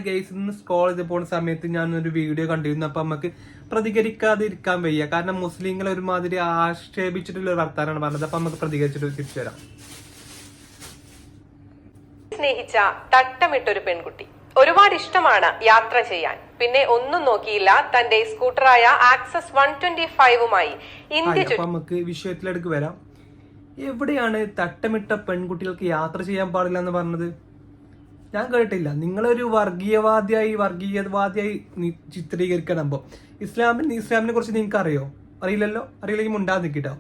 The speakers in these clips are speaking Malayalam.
ഗൈസ്, ഇന്ന് സ്ക്രോൾ ചെയ്ത് പോകുന്ന സമയത്ത് ഞാനൊരു വീഡിയോ കണ്ടിരുന്നു. അപ്പൊ നമുക്ക് പ്രതികരിക്കാതെ ഇരിക്കാൻ വയ്യ. കാരണം മുസ്ലിങ്ങളെ ഒരുമാതിരി ആക്ഷേപിച്ചിട്ടുള്ള വർത്താനാണ് പറഞ്ഞത്. അപ്പൊ നമുക്ക് പ്രതികരിച്ചിട്ട് തിരിച്ചു വരാം. സ്നേഹിച്ച തട്ടമിട്ടൊരു പെൺകുട്ടി. ഒരുപാട് ഇഷ്ടമാണ് യാത്ര ചെയ്യാൻ. പിന്നെ ഒന്നും നോക്കിയില്ല, തന്റെ സ്കൂട്ടറായ ആക്സസ് 125മായി ഇന്ത്യ. നമുക്ക് വിഷയത്തിലേക്ക് വരാം. എവിടെയാണ് തട്ടമിട്ട പെൺകുട്ടികൾക്ക് യാത്ര ചെയ്യാൻ പാടില്ല എന്ന് പറഞ്ഞത്? ഞാൻ കേട്ടില്ല. നിങ്ങളൊരു വർഗീയവാദിയായി ചിത്രീകരിക്കണം. ഇസ്ലാമിനെ കുറിച്ച് നിങ്ങൾക്ക് അറിയോ? അറിയില്ലല്ലോ. അറിയില്ലെങ്കിൽ മുണ്ടാതെ നിൽക്കിട്ടോ.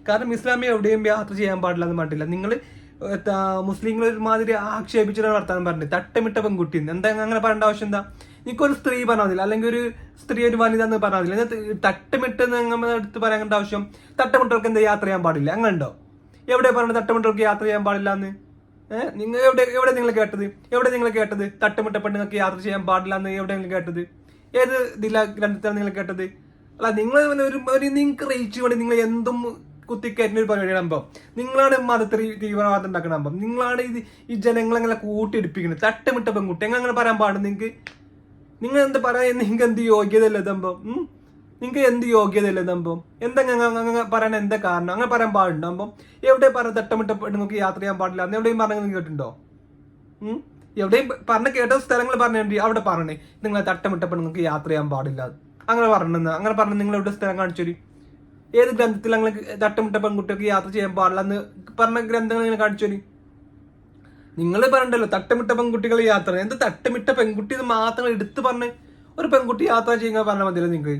കാരണം ഇസ്ലാമിൽ എവിടെയും യാത്ര ചെയ്യാൻ പാടില്ല എന്ന് പറഞ്ഞിട്ടില്ല. നിങ്ങൾ മുസ്ലിങ്ങൾ ഒരുമാതിരി ആക്ഷേപിച്ചിട്ട് വർത്താനം പറഞ്ഞു. തട്ടമിട്ട പെൺകുട്ടി എന്താ അങ്ങനെ പറയേണ്ട ആവശ്യം എന്താ? നിങ്ങൾക്കൊരു സ്ത്രീ പറഞ്ഞാൽ മതില്ല, അല്ലെങ്കിൽ ഒരു സ്ത്രീ ഒരു വനിത എന്ന് പറഞ്ഞാൽ മതില്ല. തട്ടമിട്ട് എടുത്ത് പറയേണ്ട ആവശ്യം തട്ടമിട്ടവർക്ക് എന്താ യാത്ര ചെയ്യാൻ പാടില്ല? അങ്ങനെ ഉണ്ടോ? എവിടെ പറഞ്ഞത് തട്ടമിട്ടവർക്ക് യാത്ര ചെയ്യാൻ പാടില്ല എന്ന്? നിങ്ങൾ എവിടെ നിങ്ങൾ കേട്ടത്? തട്ടമിട്ട പെണ്ണുങ്ങൾക്ക് യാത്ര ചെയ്യാൻ പാടില്ല എന്ന് എവിടെ നിങ്ങൾ കേട്ടത്? ഏത് ഗ്രന്ഥത്തിലാണ് നിങ്ങൾ കേട്ടത്? അല്ല, നിങ്ങൾ നിങ്ങൾക്ക് റീച്ച് വേണ്ടി നിങ്ങൾ എന്തും കുത്തിക്കയറ്റുന്ന ഒരു പരിപാടിയാകുമ്പോൾ നിങ്ങളാണ് മതത്തിൽ തീവ്രവാദം ഉണ്ടാക്കണമ്പോൾ നിങ്ങളാണ് ഈ ജനങ്ങളെങ്ങനെ കൂട്ടിയെടുപ്പിക്കുന്നത്. തട്ടമിട്ട പെൺകുട്ടി എങ്ങനെ പറയാൻ പാടും? നിങ്ങൾ എന്താ പറയാൻ? നിങ്ങൾക്ക് എന്ത് യോഗ്യതയല്ലേ തമ്പം? നിങ്ങൾക്ക് എന്ത് യോഗ്യതയല്ലേ തമ്പം? അങ്ങനെ പറയാൻ എന്താ കാരണം? അങ്ങനെ പറയാൻ പാടുണ്ടാകുമ്പം എവിടെ പറഞ്ഞ തട്ടമിട്ട പെണ്ണുങ്ങൾക്ക് യാത്ര ചെയ്യാൻ പാടില്ല എന്ന് എവിടെയും പറഞ്ഞ കേട്ടിട്ടുണ്ടോ? എവിടെയും പറഞ്ഞ കേട്ട സ്ഥലങ്ങൾ പറഞ്ഞിട്ടുണ്ട്. അവിടെ പറഞ്ഞേ നിങ്ങൾ തട്ടമിട്ട പെണ്ണുങ്ങൾക്ക് യാത്ര ചെയ്യാൻ പാടില്ല അങ്ങനെ പറഞ്ഞ നിങ്ങൾ എവിടെ സ്ഥലം കാണിച്ചൊരു? ഏത് ഗ്രന്ഥത്തിൽ അങ്ങനെ തട്ടമിട്ട പെൺകുട്ടികൾക്ക് യാത്ര ചെയ്യാൻ പാടില്ല എന്ന് പറഞ്ഞ ഗ്രന്ഥങ്ങൾ ഇങ്ങനെ കാണിച്ചോലി. നിങ്ങൾ പറഞ്ഞല്ലോ തട്ടമിട്ട പെൺകുട്ടികൾ യാത്ര. എന്ത് തട്ടമിട്ട പെൺകുട്ടി എന്ന് മാത്രം എടുത്ത് പറഞ്ഞ് ഒരു പെൺകുട്ടി യാത്ര ചെയ്യുക പറഞ്ഞാൽ മതിയല്ലോ നിങ്ങൾക്ക്.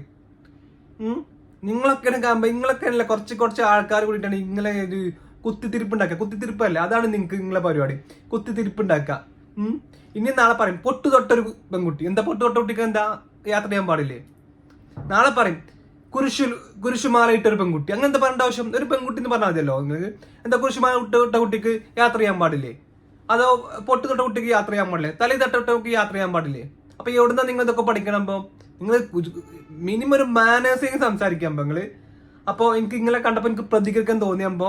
നിങ്ങളൊക്കെ അല്ല കുറച്ച് ആൾക്കാർ കൂടിയിട്ടാണ് ഇങ്ങനെ ഒരു കുത്തിത്തിരിപ്പുണ്ടാക്കുക. കുത്തിത്തിരിപ്പല്ലേ, അതാണ് നിങ്ങളെ പരിപാടി. കുത്തിത്തിരിപ്പുണ്ടാക്കുക. ഇനി നാളെ പറയും പൊട്ടു തൊട്ടൊരു പെൺകുട്ടി. എന്താ പൊട്ടു തൊട്ട കുട്ടിക്ക് എന്താ യാത്ര ചെയ്യാൻ പാടില്ലേ? നാളെ പറയും കുരിശുമാല ഇട്ടൊരു പെൺകുട്ടി. അങ്ങനത്തെ പറയേണ്ട ആവശ്യം? ഒരു പെൺകുട്ടി എന്ന് പറഞ്ഞാൽ മതിയല്ലോ നിങ്ങൾക്ക്. എന്താ കുരിശുമാല ഇട്ട കുട്ടിക്ക് യാത്ര ചെയ്യാൻ പാടില്ലേ? അതോ പൊട്ടു തൊട്ട കുട്ടിക്ക് യാത്ര ചെയ്യാൻ പാടില്ലേ? തലയിൽ തട്ടൊട്ടക്ക് യാത്ര ചെയ്യാൻ പാടില്ലേ? അപ്പൊ എവിടുന്നാ നിങ്ങൾ ഇതൊക്കെ പഠിക്കണം? നിങ്ങൾ മിനിമം ഒരു മാനേഴ്സിങ് സംസാരിക്കാൻ നിങ്ങള്. അപ്പോൾ എനിക്ക് ഇങ്ങളെ കണ്ടപ്പോൾ എനിക്ക് പ്രതികരിക്കാൻ തോന്നിയപ്പോ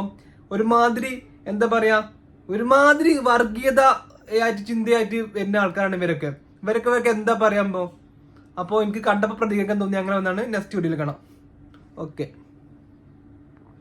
ഒരുമാതിരി എന്താ പറയാ, ഒരുമാതിരി വർഗീയത ആയിട്ട് ചിന്തയായിട്ട് വരുന്ന ആൾക്കാരാണ് ഇവരൊക്കെ എന്താ പറയാമ്പോ. അപ്പോൾ എനിക്ക് കണ്ടപ്പോൾ പ്രതികരിക്കാൻ തോന്നി. അങ്ങനെ വന്നാണ് നെക്സ്റ്റ് വീഡിയോയിൽ കാണാം. ഓക്കെ.